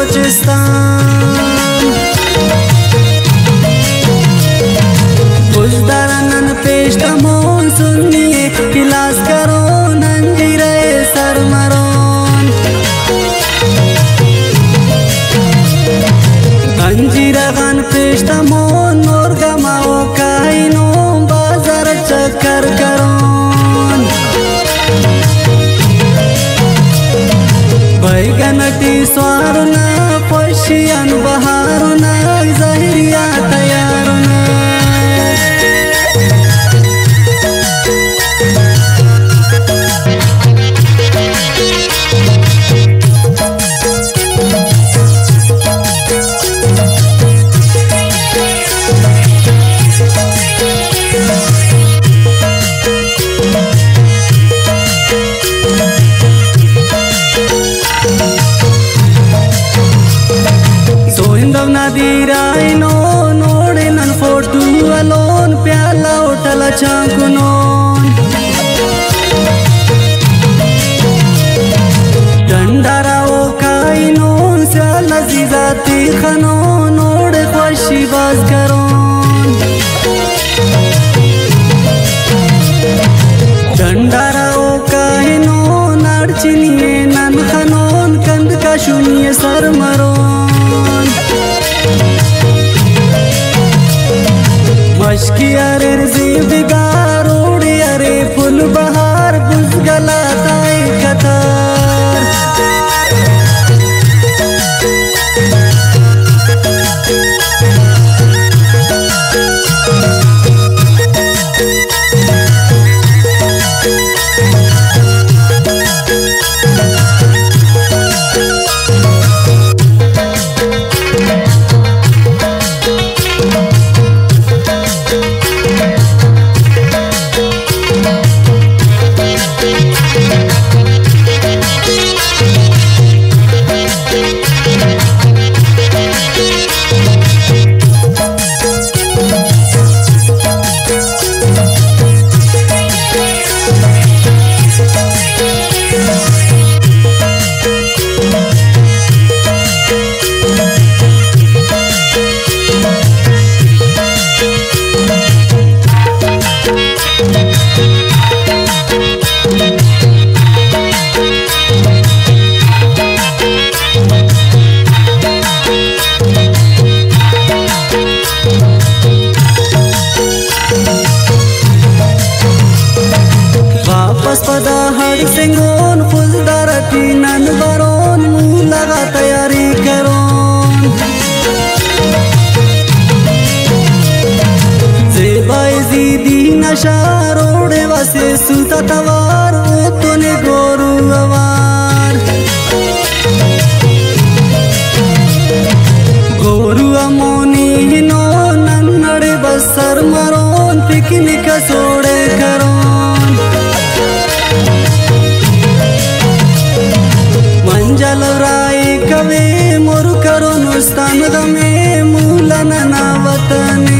बलोचिस्तान बुजदारनन पेश तमोन सुनिए किलास करो नंजीरे सरमरोन अंजीरा गान पेश तमोन नोर गमाओ काइनो बाजार चक्कर करोन बैगनटी स्वारुना पशियन बहारुना जहरिया तैयारुना नदीराइनो नोड़े नन फोटू अलोन प्याला उठला चाकुनोन डंडारा ओ काइनोन स्याला जीजाती खनो नोड़े ख्वाशी बाज करोन डंडारा ओ काइनोन अड़चिनिए नन खनोन कंद का शून्य सर मरोन मशकी अरे बिगार उड़ी अरे फुल बहार बुझ गलाताई कतार पदा हर सिंगोन फुजदारती नन बरोन मुँह लगा तैयारी करोन जेबाई जीदी नशा रोड़े वसे सुता तवार ओ तोने गोरू अवार गोरू अमोनी हिनो नन्नड़े बसर मरोन पिकनिक सोड़े करोन मंजलवराई कवे मोरु करो नुस्तान गमे मूलन नावतने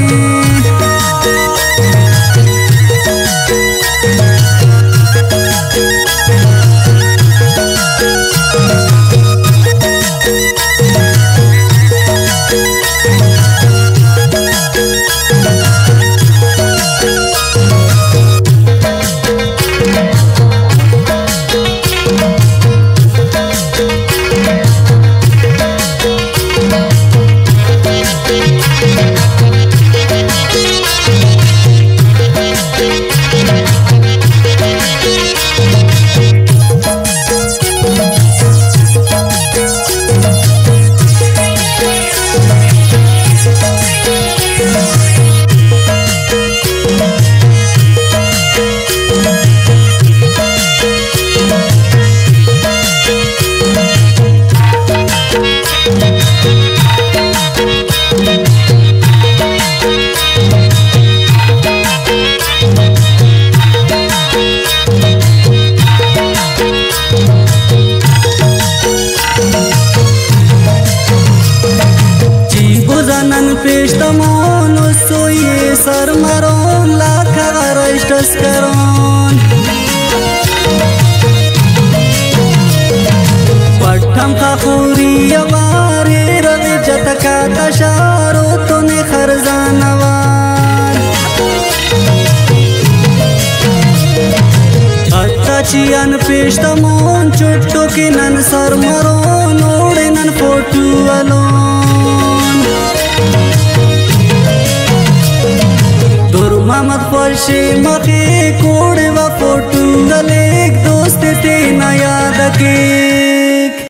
तस्करों पट्टम का पूरी बचियन पेश्तमोन चुट्टो के नन सर मरोन ओड़े नन फोटू अलोन दुर मोहम्मद फर्शे मखे कोड़े व फोटू गले एक दोस्त थे न याद के